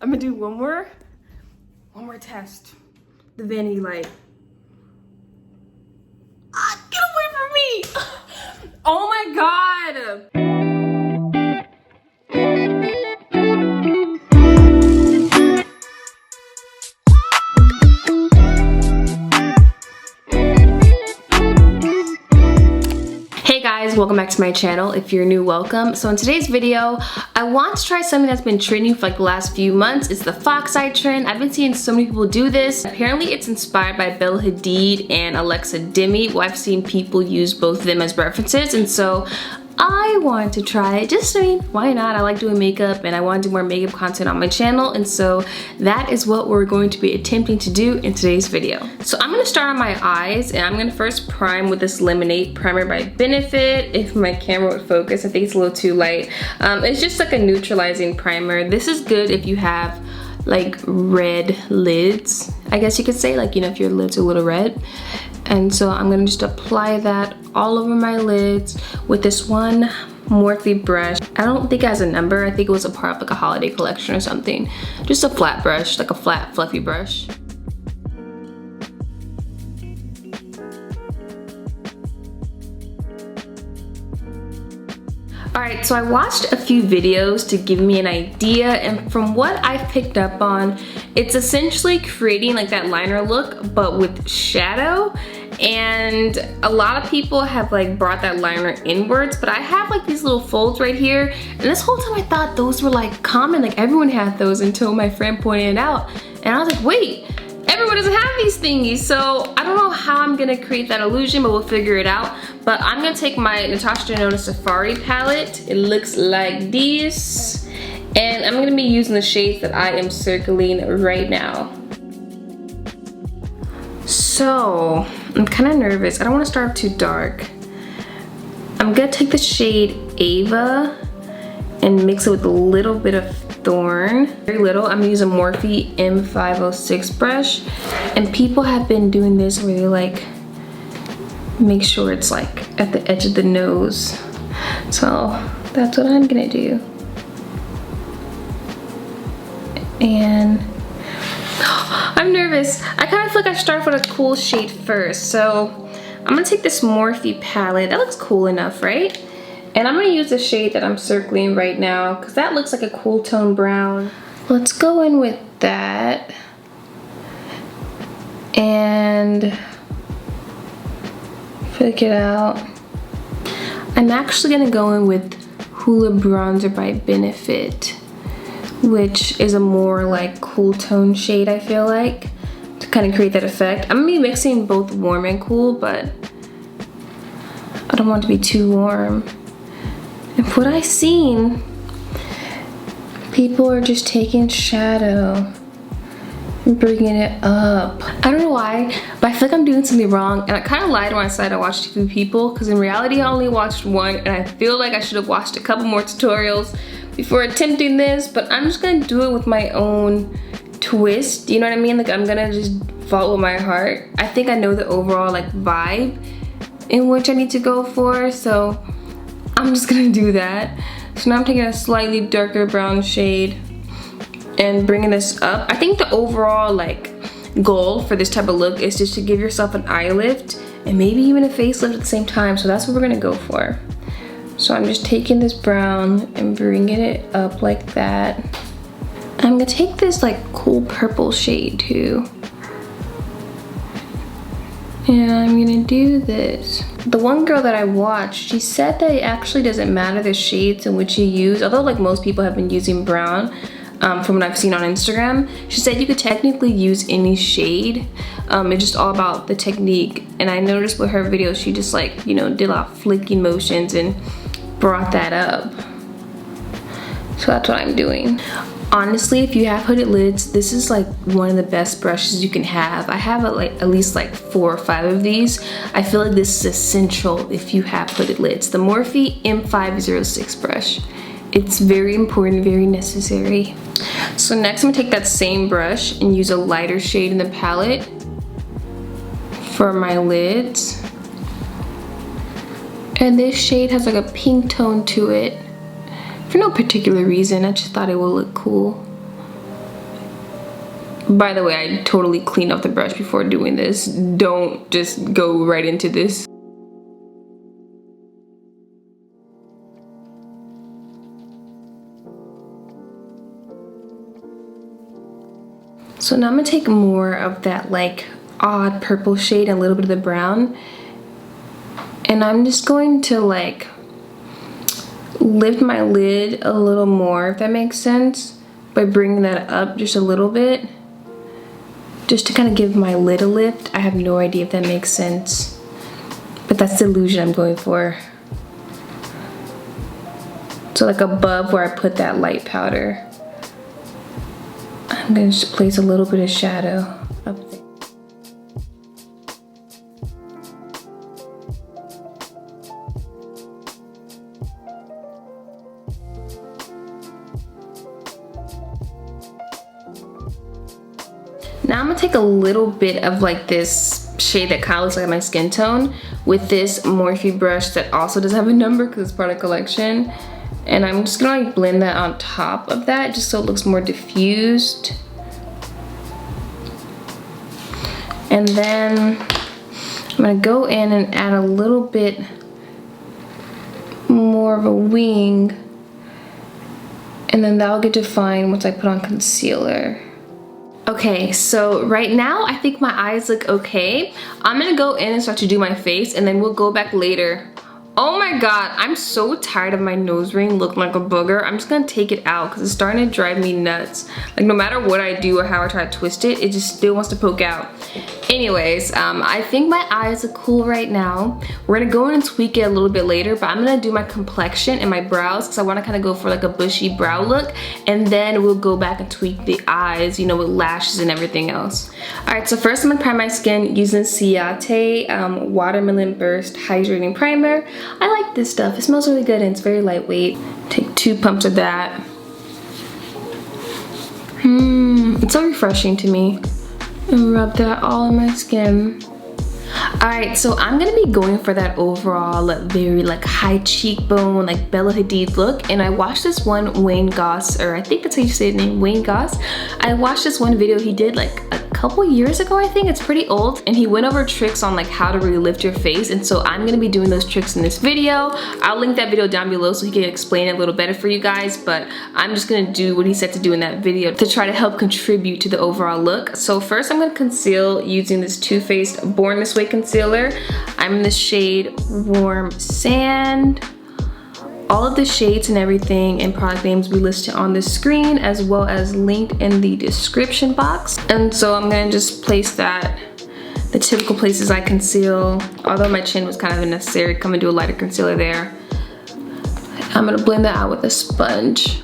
I'm gonna do one more test. The vanity light. Ah, get away from me! Oh my god! Hey guys, welcome back to my channel. If you're new, welcome. So in today's video, I want to try something that's been trending for like the last few months. It's the fox eye trend. I've been seeing so many people do this. Apparently it's inspired by Bella Hadid and Alexa Demi. Well, I've seen people use both of them as references, and so I want to try it. Just saying, why not? I like doing makeup and I want to do more makeup content on my channel, and so that is what we're going to be attempting to do in today's video. So I'm going to start on my eyes, and I'm going to first prime with this Lemonade primer by Benefit. If my camera would focus, I think it's a little too light. It's just like a neutralizing primer. This is good if you have like red lids, I guess you could say, like, you know, if your lids are a little red. And so I'm gonna just apply that all over my lids with this one Morphe brush. I don't think it has a number. I think it was a part of like a holiday collection or something. Just a flat brush, like a flat fluffy brush. Alright, so I watched a few videos to give me an idea, and from what I've picked up on, it's essentially creating like that liner look but with shadow. And a lot of people have like brought that liner inwards, but I have like these little folds right here, and this whole time I thought those were like common, like everyone had those, until my friend pointed it out, and I was like, wait, everyone doesn't have these thingies. So I don't know how I'm gonna create that illusion, but we'll figure it out. But I'm gonna take my Nastasia Brow Gel Safari palette. It looks like this, and I'm gonna be using the shades that I am circling right now. So I'm kind of nervous. I don't want to start too dark. I'm gonna take the shade Ava and mix it with a little bit of Thorn, very little. I'm gonna use a Morphe M506 brush, and people have been doing this where they like make sure it's like at the edge of the nose. So that's what I'm gonna do. And I'm nervous. I kind of feel like I start with a cool shade first. So I'm gonna take this Morphe palette. That looks cool enough, right? And I'm gonna use the shade that I'm circling right now, because that looks like a cool tone brown. Let's go in with that. And flick it out. I'm actually gonna go in with Hoola Bronzer by Benefit, which is a more like cool tone shade, I feel like, to kind of create that effect. I'm gonna be mixing both warm and cool, but I don't want it to be too warm. And what I've seen, people are just taking shadow and bringing it up. I don't know why, but I feel like I'm doing something wrong, and I kind of lied when I said I watched 2 people, because in reality I only watched 1, and I feel like I should have watched a couple more tutorials before attempting this, but I'm just gonna do it with my own twist, you know what I mean? Like, I'm gonna just follow my heart. I think I know the overall like vibe in which I need to go for, so I'm just gonna do that. So now I'm taking a slightly darker brown shade and bringing this up. I think the overall like goal for this type of look is just to give yourself an eye lift and maybe even a facelift at the same time, so that's what we're gonna go for. So I'm just taking this brown and bringing it up like that. I'm gonna take this like cool purple shade too, and I'm gonna do this. The one girl that I watched, she said that it actually doesn't matter the shades in which you use, although like most people have been using brown, from what I've seen on Instagram. She said you could technically use any shade. It's just all about the technique. And I noticed with her videos, she just like, you know, did a lot of flicking motions and brought that up. So that's what I'm doing. Honestly, if you have hooded lids, this is like one of the best brushes you can have. I have like at least like 4 or 5 of these. I feel like this is essential if you have hooded lids. The Morphe M506 brush. It's very important, very necessary. So next I'm gonna take that same brush and use a lighter shade in the palette for my lids. And this shade has like a pink tone to it. For no particular reason, I just thought it would look cool. By the way, I totally cleaned off the brush before doing this. Don't just go right into this. So now I'm gonna take more of that like odd purple shade and a little bit of the brown, and I'm just going to like lift my lid a little more, if that makes sense, by bringing that up just a little bit, just to kind of give my lid a lift. I have no idea if that makes sense, but that's the illusion I'm going for. So like above where I put that light powder, I'm gonna just place a little bit of shadow up there. Now I'm gonna take a little bit of like this shade that kind of looks like my skin tone with this Morphe brush that also doesn't have a number because it's part of collection. And I'm just gonna like blend that on top of that just so it looks more diffused. And then I'm gonna go in and add a little bit more of a wing, and then that'll get defined once I put on concealer. Okay, so right now I think my eyes look okay. I'm gonna go in and start to do my face, and then we'll go back later. Oh my god, I'm so tired of my nose ring looking like a booger. I'm just gonna take it out because it's starting to drive me nuts. Like no matter what I do or how I try to twist it, it just still wants to poke out. Anyways, I think my eyes are cool right now. We're gonna go in and tweak it a little bit later, but I'm gonna do my complexion and my brows because I wanna kind of go for like a bushy brow look, and then we'll go back and tweak the eyes, you know, with lashes and everything else. All right, so first I'm gonna prime my skin using Ciat Watermelon Burst Hydrating Primer. I like this stuff. It smells really good and it's very lightweight. Take 2 pumps of that. It's so refreshing to me. And rub that all on my skin. Alright, so I'm gonna be going for that overall very like high cheekbone, like Bella Hadid look. And I watched this one Wayne Goss, or I think that's how you say his name, Wayne Goss. I watched this one video he did like a couple years ago, I think. It's pretty old, and he went over tricks on like how to really lift your face, and so I'm gonna be doing those tricks in this video. I'll link that video down below so he can explain it a little better for you guys, but I'm just gonna do what he said to do in that video to try to help contribute to the overall look. So first I'm gonna conceal using this Too Faced Born This Way concealer. I'm in the shade Warm Sand. All of the shades and everything and product names we listed on the screen, as well as linked in the description box. And so I'm gonna just place that the typical places I conceal. Although my chin was kind of unnecessary, come and do a lighter concealer there. I'm gonna blend that out with a sponge.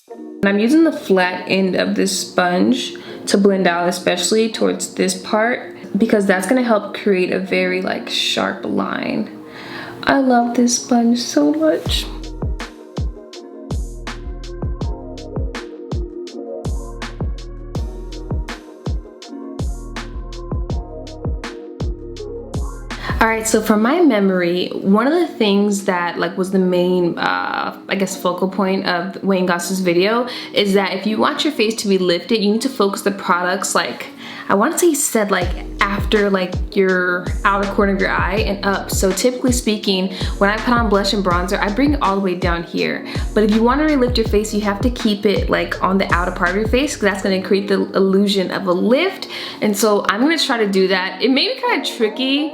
And I'm using the flat end of this sponge to blend out, especially towards this part, because that's gonna help create a very like sharp line. I love this sponge so much. Alright, so from my memory, one of the things that like was the main, I guess, focal point of Wayne Goss's video is that if you want your face to be lifted, you need to focus the products like, I want to say he said like after like your outer corner of your eye and up. So typically speaking, when I put on blush and bronzer, I bring it all the way down here. But if you want to really lift your face, you have to keep it like on the outer part of your face, because that's going to create the illusion of a lift. And so I'm going to try to do that. It may be kind of tricky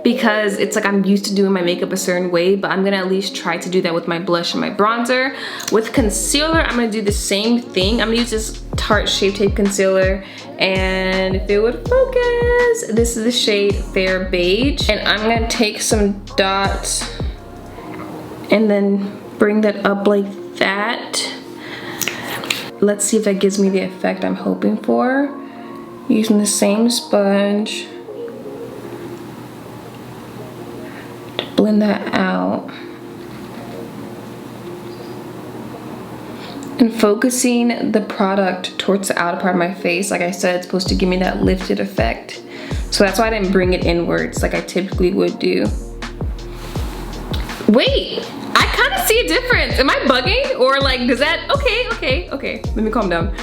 because it's like I'm used to doing my makeup a certain way, but I'm gonna at least try to do that with my blush and my bronzer. With concealer, I'm gonna do the same thing. I'm gonna use this Tarte Shape Tape Concealer, and if it would focus, this is the shade Fair Beige. And I'm gonna take some dots and then bring that up like that. Let's see if that gives me the effect I'm hoping for. Using the same sponge. Blend that out. And focusing the product towards the outer part of my face. Like I said, it's supposed to give me that lifted effect. So that's why I didn't bring it inwards like I typically would do. Wait, I kind of see a difference. Am I bugging? Or like, does that, okay, let me calm down.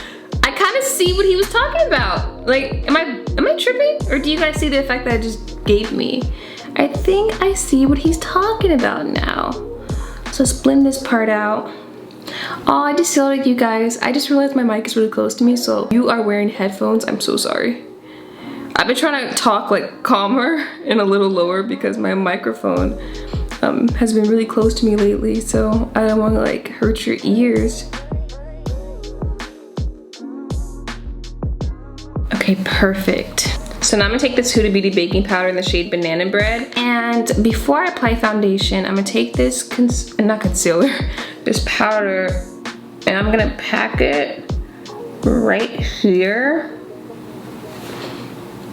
I kind trying to see what he was talking about. Like, am I tripping? Or do you guys see the effect that I just gave me? I think I see what he's talking about now. So let's blend this part out. Oh, I just yelled at you guys. I just realized my mic is really close to me, so if you are wearing headphones, I'm so sorry. I've been trying to talk like calmer and a little lower because my microphone has been really close to me lately, so I don't want to like hurt your ears. Okay, perfect. So now I'm gonna take this Huda Beauty baking powder in the shade Banana Bread, and before I apply foundation, I'm gonna take this not concealer, this powder, and I'm gonna pack it right here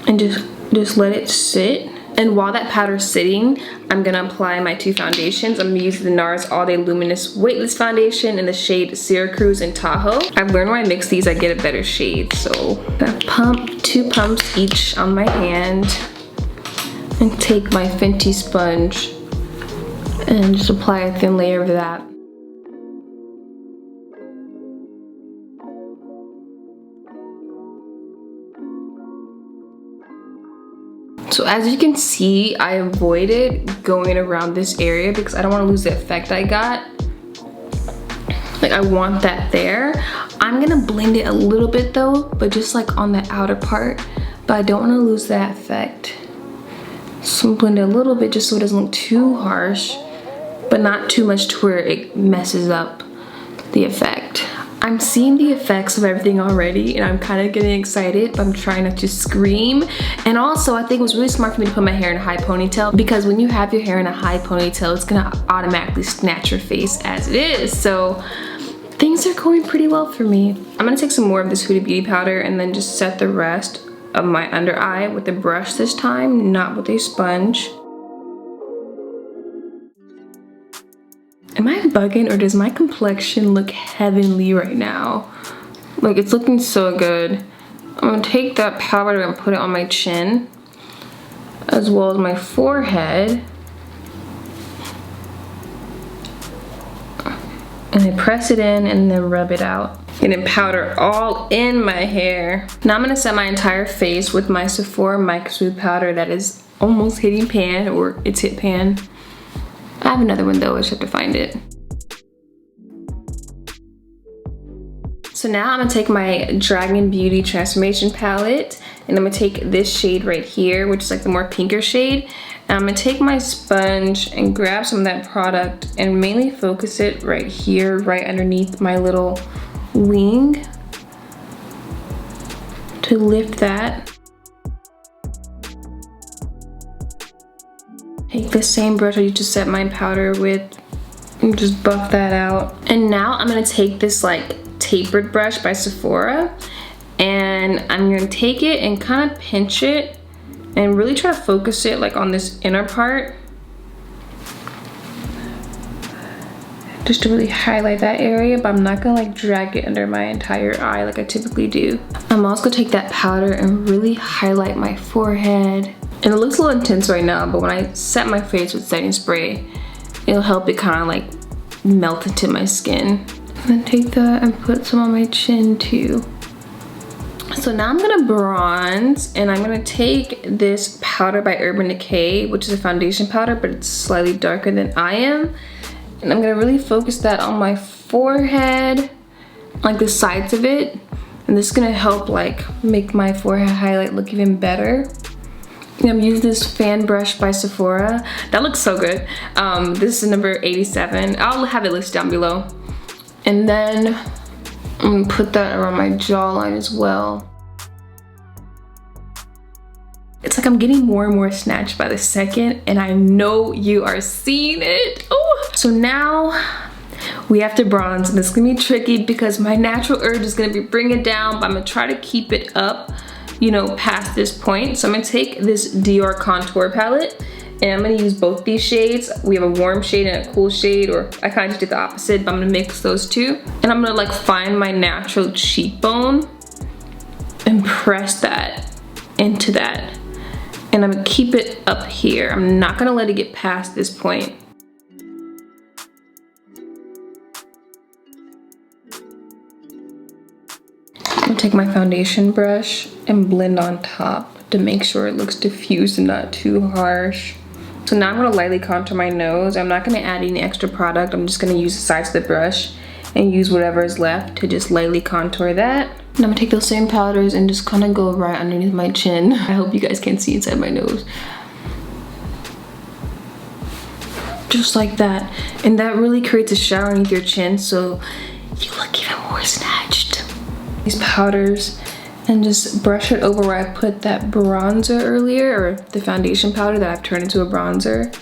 and just let it sit. And while that powder's sitting, I'm gonna apply my two foundations. I'm gonna use the Nars All Day Luminous Weightless Foundation in the shade Syracuse and Tahoe. I've learned when I mix these, I get a better shade. So I'm gonna pump 2 pumps each on my hand and take my Fenty sponge and just apply a thin layer of that. So as you can see, I avoided going around this area because I don't want to lose the effect I got. Like, I want that there. I'm gonna blend it a little bit though, but just like on the outer part, but I don't want to lose that effect. So I'm blend it a little bit just so it doesn't look too harsh, but not too much to where it messes up the effect. I'm seeing the effects of everything already and I'm kind of getting excited, but I'm trying not to scream. And also, I think it was really smart for me to put my hair in a high ponytail, because when you have your hair in a high ponytail, it's gonna automatically snatch your face as it is. So things are going pretty well for me. I'm gonna take some more of this Huda Beauty powder and then just set the rest of my under eye with a brush this time, not with a sponge. Am I bugging, or does my complexion look heavenly right now? Like, it's looking so good. I'm gonna take that powder and put it on my chin, as well as my forehead. And I press it in and then rub it out. And then powder all in my hair. Now I'm gonna set my entire face with my Sephora Mic Smooth powder that is almost hitting pan, or it's hit pan. I have another one though, I just have to find it. So now I'm gonna take my Dragon Beauty Transformation palette, and I'm gonna take this shade right here, which is like the more pinker shade. And I'm gonna take my sponge and grab some of that product and mainly focus it right here, right underneath my little wing, to lift that. Take the same brush I used to set my powder with and just buff that out. And now I'm gonna take this like tapered brush by Sephora, and I'm gonna take it and kind of pinch it and really try to focus it like on this inner part, just to really highlight that area, but I'm not gonna like drag it under my entire eye like I typically do. I'm also gonna take that powder and really highlight my forehead. And it looks a little intense right now, but when I set my face with setting spray, it'll help it kind of like melt into my skin. And then take that and put some on my chin too. So now I'm gonna bronze, and I'm gonna take this powder by Urban Decay, which is a foundation powder, but it's slightly darker than I am. And I'm gonna really focus that on my forehead, like the sides of it. And this is gonna help like make my forehead highlight look even better. I'm using this fan brush by Sephora. That looks so good. This is number 87. I'll have it listed down below. And then I'm gonna put that around my jawline as well. It's like I'm getting more and more snatched by the second, and I know you are seeing it. Oh. So now we have to bronze, and it's gonna be tricky because my natural urge is gonna be bring it down, but I'm gonna try to keep it up, you know, past this point. So I'm gonna take this Dior contour palette, and I'm gonna use both these shades. We have a warm shade and a cool shade, or I kind of just did the opposite, but I'm gonna mix those two. And I'm gonna like find my natural cheekbone and press that into that. And I'm gonna keep it up here. I'm not gonna let it get past this point. gonna take my foundation brush and blend on top to make sure it looks diffused and not too harsh. So now I'm gonna lightly contour my nose. I'm not gonna add any extra product. I'm just gonna use the sides of the brush and use whatever is left to just lightly contour that. And I'm gonna take those same powders and just kind of go right underneath my chin. I hope you guys can't see inside my nose. Just like that. And that really creates a shadow underneath your chin, so you look even more snatched. These powders, and just brush it over where I put that bronzer earlier, or the foundation powder that I've turned into a bronzer.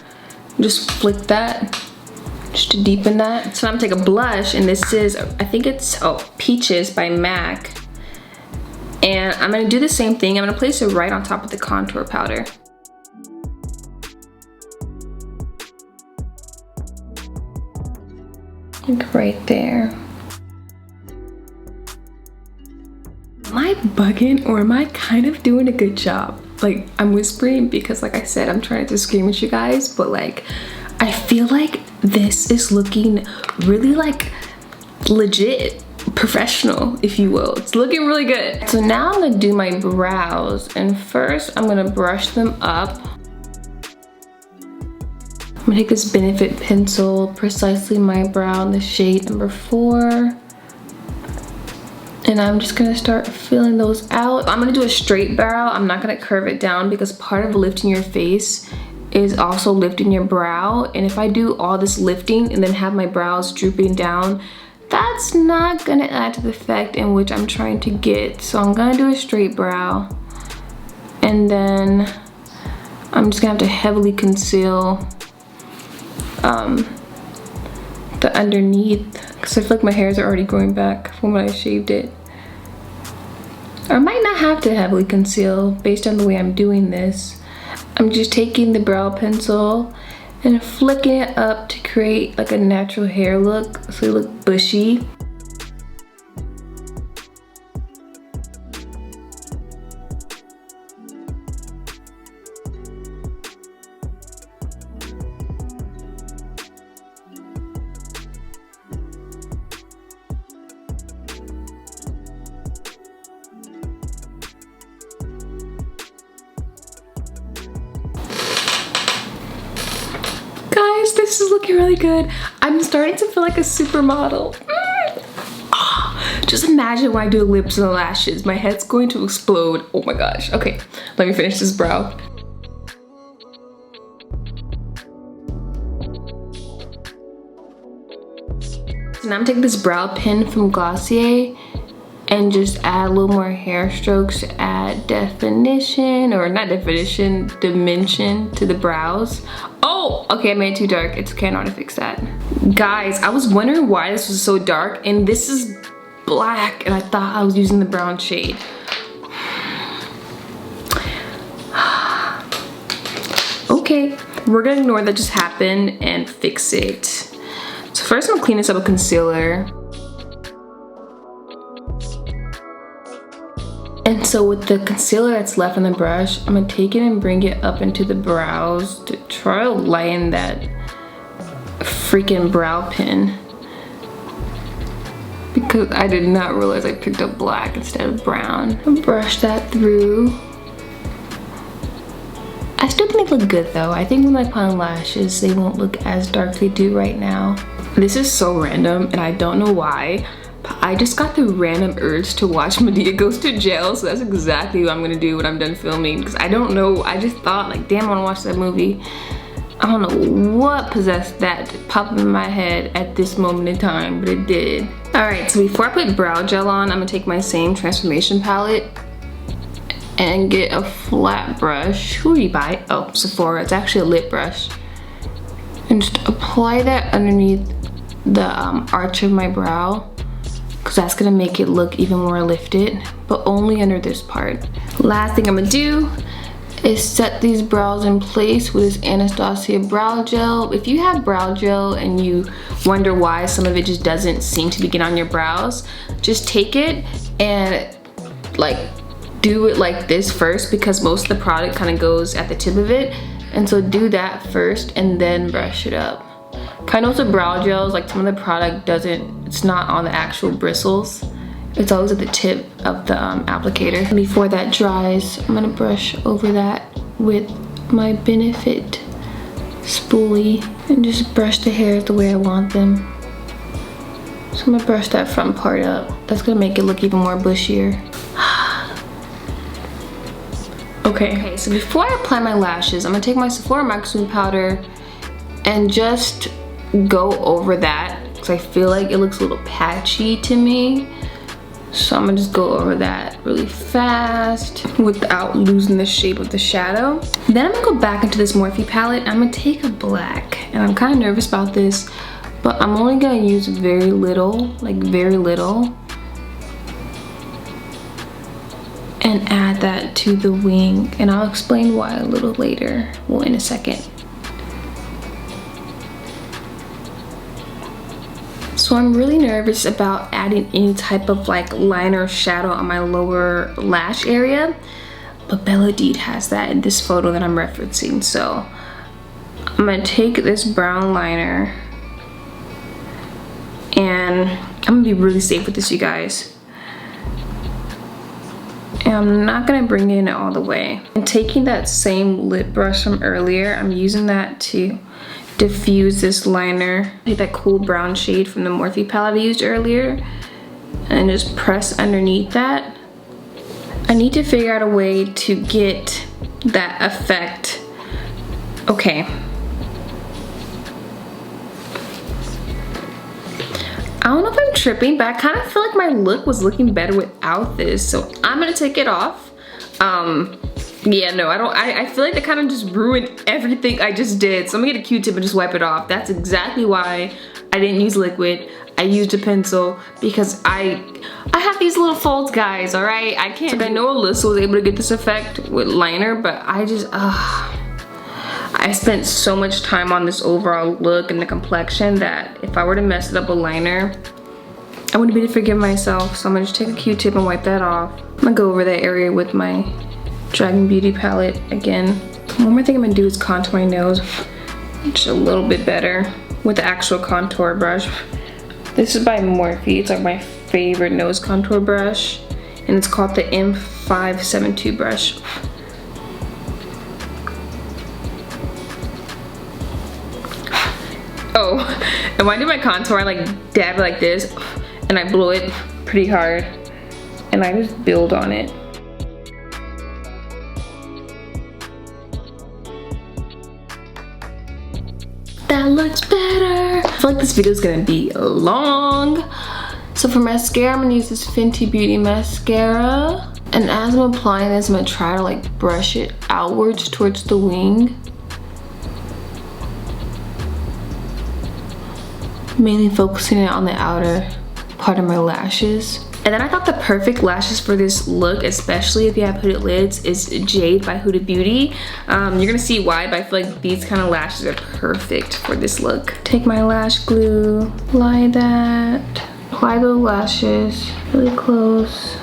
Just flick that, just to deepen that. So I'm gonna take a blush, and this is, I think it's, Peaches by MAC. And I'm gonna do the same thing. I'm gonna place it right on top of the contour powder. Like right there. Am I bugging, or am I kind of doing a good job? Like, I'm whispering because, like I said, I'm trying to scream at you guys, but like, I feel like this is looking really like legit, professional, if you will. It's looking really good. So now I'm gonna do my brows, and first I'm gonna brush them up. I'm gonna take this Benefit pencil, Precisely My Brow in the shade number 4. And I'm just gonna start filling those out. I'm gonna do a straight brow. I'm not gonna curve it down because part of lifting your face is also lifting your brow. And if I do all this lifting and then have my brows drooping down, that's not gonna add to the effect in which I'm trying to get. So I'm gonna do a straight brow. And then I'm just gonna have to heavily conceal the underneath, because I feel like my hairs are already growing back from when I shaved it. I might not have to heavily conceal based on the way I'm doing this. I'm just taking the brow pencil and flicking it up to create like a natural hair look, so they look bushy. Guys, this is looking really good. I'm starting to feel like a supermodel. Just imagine when I do the lips and the lashes. My head's going to explode. Oh my gosh. Okay, let me finish this brow. So now I'm taking this brow pen from Glossier and just add a little more hair strokes to add definition, or not definition, dimension to the brows. Oh, okay, I made it too dark. It's okay, I know how to fix that. Guys, I was wondering why this was so dark, and this is black, and I thought I was using the brown shade. Okay, we're gonna ignore that just happened and fix it. So first I'm gonna clean this up with concealer. And so with the concealer that's left on the brush, I'm gonna take it and bring it up into the brows to try to lighten that freaking brow pin. Because I did not realize I picked up black instead of brown. I'll brush that through. I still think they look good though. I think when I put on lashes, they won't look as dark as they do right now. This is so random and I don't know why. I just got the random urge to watch Madea Goes to Jail, so that's exactly what I'm gonna do when I'm done filming, because I don't know, I just thought like, damn, I wanna watch that movie. I don't know what possessed that to pop in my head at this moment in time, but it did. All right, so before I put brow gel on, I'm gonna take my same transformation palette and get a flat brush. Who do you buy? Oh, Sephora, it's actually a lip brush. And just apply that underneath the arch of my brow, because that's gonna make it look even more lifted, but only under this part. Last thing I'm gonna do is set these brows in place with this Nastasia Brow Gel. If you have brow gel and you wonder why some of it just doesn't seem to be getting on your brows, just take it and like do it like this first, because most of the product kind of goes at the tip of it. And so do that first and then brush it up. I know with brow gels, like some of the product doesn't, it's not on the actual bristles. It's always at the tip of the applicator. Before that dries, I'm gonna brush over that with my Benefit spoolie and just brush the hairs the way I want them. So I'm gonna brush that front part up. That's gonna make it look even more bushier. Okay, so before I apply my lashes, I'm gonna take my Sephora microswing powder and just go over that because I feel like it looks a little patchy to me. So I'm gonna just go over that really fast without losing the shape of the shadow. Then I'm gonna go back into this Morphe palette. I'm gonna take a black, and I'm kind of nervous about this, but I'm only gonna use very little, like very little, and add that to the wing. And I'll explain why a little later, well, in a second. So I'm really nervous about adding any type of like liner or shadow on my lower lash area, but Bella Hadid has that in this photo that I'm referencing. So I'm gonna take this brown liner, and I'm gonna be really safe with this, you guys. And I'm not gonna bring it in all the way. And taking that same lip brush from earlier, I'm using that to diffuse this liner. Take that cool brown shade from the Morphe palette I used earlier and just press underneath that. I need to figure out a way to get that effect. Okay. I don't know if I'm tripping, but I kind of feel like my look was looking better without this, so I'm gonna take it off. Yeah, no, I feel like that kind of just ruined everything I just did. So I'm gonna get a Q-tip and just wipe it off. That's exactly why I didn't use liquid. I used a pencil because I have these little folds, guys, all right? I can't. Like, I know Alyssa was able to get this effect with liner, but I just, I spent so much time on this overall look and the complexion that if I were to mess it up with liner, I wouldn't be able to forgive myself. So I'm gonna just take a Q-tip and wipe that off. I'm gonna go over that area with my Dragon Beauty palette again. One more thing I'm gonna do is contour my nose just a little bit better with the actual contour brush. This is by Morphe. It's like my favorite nose contour brush, and it's called the M572 brush. Oh, and when I do my contour, I like dab it like this, and I blow it pretty hard, and I just build on it. That looks better. I feel like this video is gonna be long. So for mascara, I'm gonna use this Fenty Beauty mascara. And as I'm applying this, I'm gonna try to like brush it outwards towards the wing. Mainly focusing it on the outer part of my lashes. And then I thought the perfect lashes for this look, especially if you have hooded lids, is Jade by Huda Beauty. You're gonna see why, but I feel like these kind of lashes are perfect for this look. Take my lash glue, apply that, apply those lashes really close.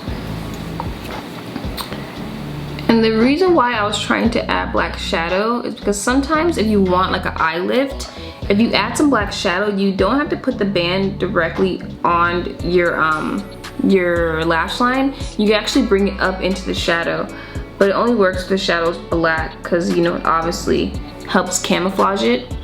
And the reason why I was trying to add black shadow is because sometimes if you want like an eye lift, if you add some black shadow, you don't have to put the band directly on your lash line. You can actually bring it up into the shadow, but it only works if the shadow's black because, you know, it obviously helps camouflage it.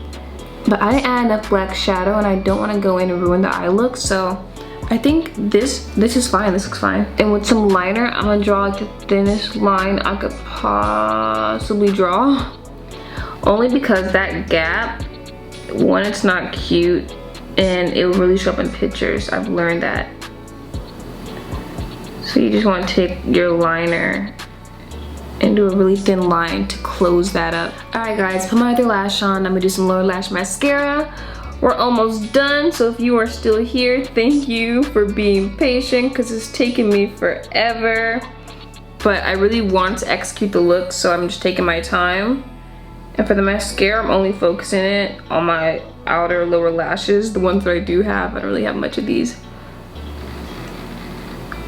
But I didn't add enough black shadow and I don't want to go in and ruin the eye look, so I think this is fine. This looks fine. And with some liner, I'm gonna draw like the thinnest line I could possibly draw, only because that gap, one, it's not cute and it will really show up in pictures. I've learned that. So you just want to take your liner and do a really thin line to close that up. Alright guys, put my other lash on. I'm gonna do some lower lash mascara. We're almost done, so if you are still here, thank you for being patient because it's taken me forever. But I really want to execute the look, so I'm just taking my time. And for the mascara, I'm only focusing it on my outer lower lashes, the ones that I do have. I don't really have much of these.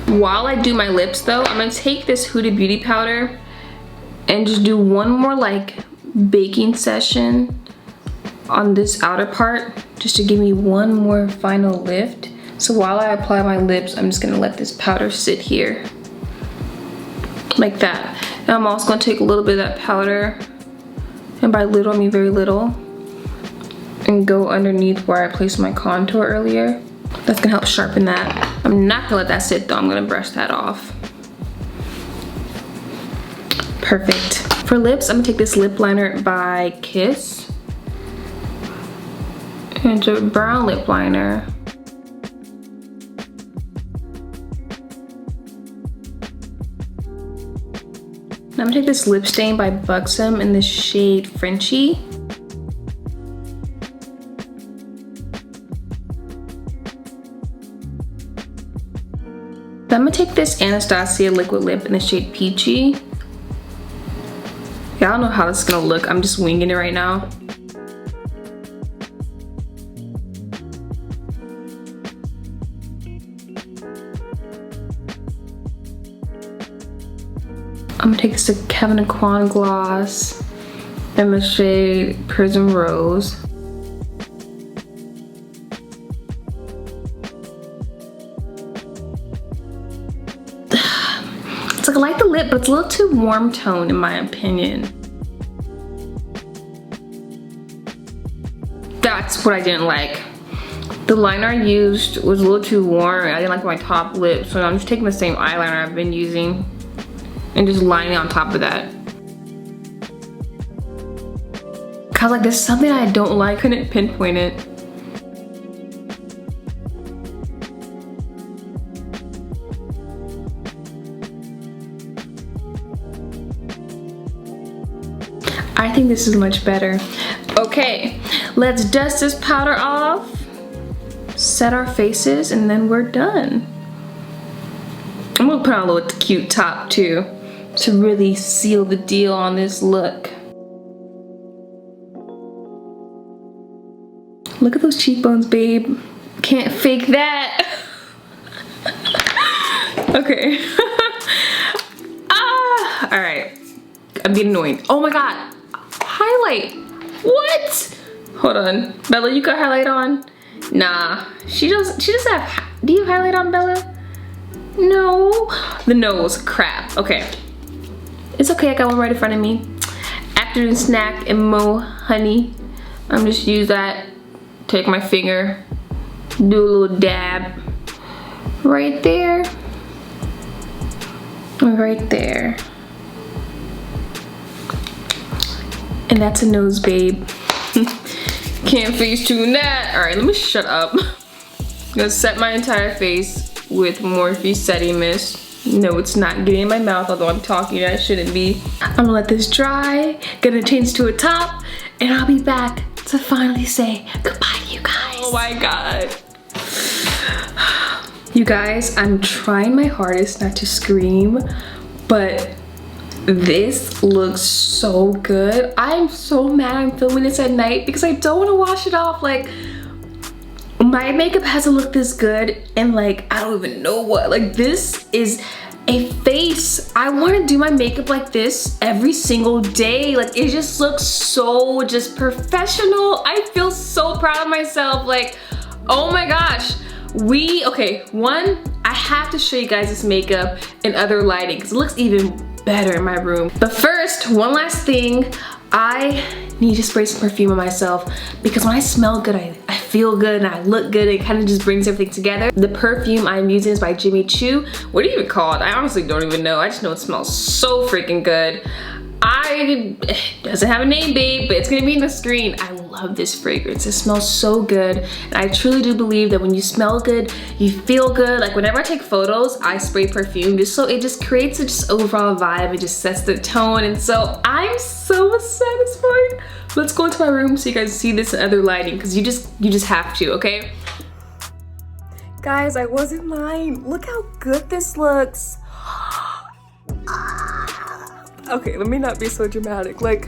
While I do my lips though, I'm gonna take this Huda Beauty powder and just do one more like baking session on this outer part, just to give me one more final lift. So while I apply my lips, I'm just gonna let this powder sit here. Like that. And I'm also gonna take a little bit of that powder, and by little I mean very little, and go underneath where I placed my contour earlier. That's gonna help sharpen that. I'm not gonna let that sit though, I'm gonna brush that off. Perfect. For lips, I'm gonna take this lip liner by Kiss. And it's a brown lip liner. Now I'm gonna take this lip stain by Buxom in the shade Frenchie. Then I'm gonna take this Anastasia liquid lip in the shade Peachy. Yeah, I don't know how this is gonna look. I'm just winging it right now. I'm gonna take this to Kevin & Kwan gloss in the shade Prism Rose. It's like I like the lip, but it's a little too warm tone in my opinion. That's what I didn't like. The liner I used was a little too warm. I didn't like my top lip, so I'm just taking the same eyeliner I've been using and just lining on top of that. Cause like this is something I don't like, couldn't pinpoint it. I think this is much better. Okay, let's dust this powder off, set our faces, and then we're done. I'm gonna put on a little cute top too to really seal the deal on this look. Look at those cheekbones, babe. Can't fake that. Okay. All right. I'm getting annoyed. Oh my God. Highlight. What? Hold on. Bella, you got highlight on? Nah. She doesn't have, do you have highlight on, Bella? No. The nose, crap. Okay. It's okay, I got one right in front of me. Afternoon snack and Mo honey. I'm just use that, take my finger, do a little dab. Right there. Right there. And that's a nose, babe. Can't face tune that. All right, let me shut up. I'm gonna set my entire face with Morphe Setting Mist. No, it's not getting in my mouth, although I'm talking, I shouldn't be. I'm gonna let this dry, gonna change to a top, and I'll be back to finally say goodbye to you guys. Oh my God. You guys, I'm trying my hardest not to scream, but this looks so good. I'm so mad I'm filming this at night because I don't want to wash it off. Like, my makeup hasn't looked this good and like, I don't even know what. Like, this is a face. I want to do my makeup like this every single day. Like, it just looks so just professional. I feel so proud of myself. Like, oh my gosh. Okay, one, I have to show you guys this makeup in other lighting because it looks even better in my room. But first, one last thing, I need to spray some perfume on myself because when I smell good, I feel good and I look good. It kind of just brings everything together. The perfume I'm using is by Jimmy Choo. What do you even call it? I honestly don't even know. I just know it smells so freaking good. It doesn't have a name, babe, but it's gonna be in the screen. I love this fragrance. It smells so good. And I truly do believe that when you smell good, you feel good. Like whenever I take photos, I spray perfume just so it just creates a just overall vibe. It just sets the tone. And so I'm so satisfied. Let's go into my room so you guys see this in other lighting because you just have to, okay? Guys, I wasn't lying. Look how good this looks. Okay, let me not be so dramatic. Like,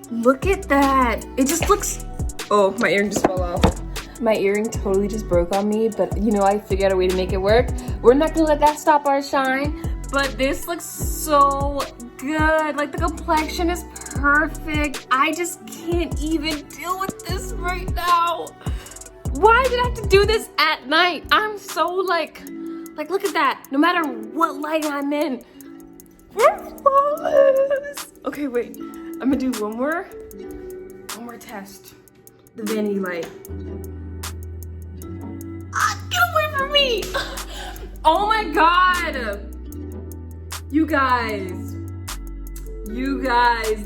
look at that. It just looks, oh, my earring just fell off. My earring totally just broke on me, but you know, I figured out a way to make it work. We're not gonna let that stop our shine, but this looks so good. Like, the complexion is perfect. I just can't even deal with this right now. Why did I have to do this at night? I'm so like look at that. No matter what light I'm in, we're flawless. Okay, wait. I'm gonna do one more test. The vanity light. Get away from me! Oh my god! You guys,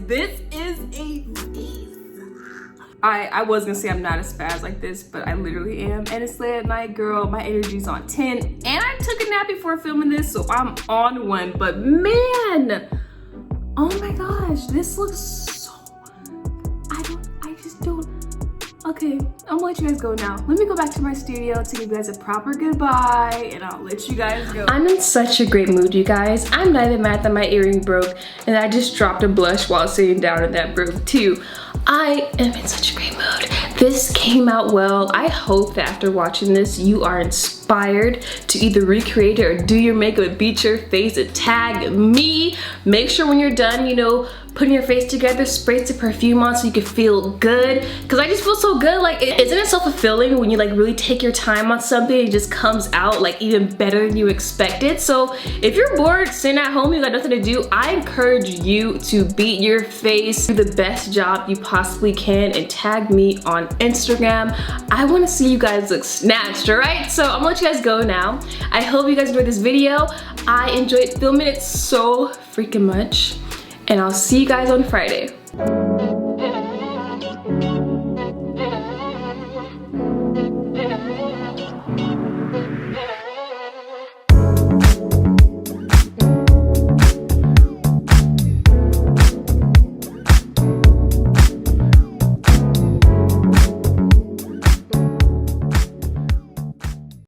this is a face. I was gonna say I'm not as fast like this, but I literally am. And it's late at night, girl. My energy's on 10. And I took a nap before filming this, so I'm on one. But man, oh my gosh, this looks so, I just don't. Okay, I'm gonna let you guys go now. Let me go back to my studio to give you guys a proper goodbye, and I'll let you guys go. I'm in such a great mood, you guys. I'm not even mad that my earring broke, and I just dropped a blush while sitting down and that broke too. I am in such a great mood. This came out well. I hope that after watching this, you are inspired to either recreate it or do your makeup, beat your face, and tag me. Make sure when you're done, you know, putting your face together, spray some perfume on so you can feel good. Cause I just feel so good. Like, isn't it self-fulfilling when you like really take your time on something and it just comes out like even better than you expected? So if you're bored, sitting at home, you got nothing to do, I encourage you to beat your face, do the best job you possibly can, and tag me on Instagram. I wanna see you guys look snatched, all right? So I'm gonna let you guys go now. I hope you guys enjoyed this video. I enjoyed filming it so freaking much. And I'll see you guys on Friday.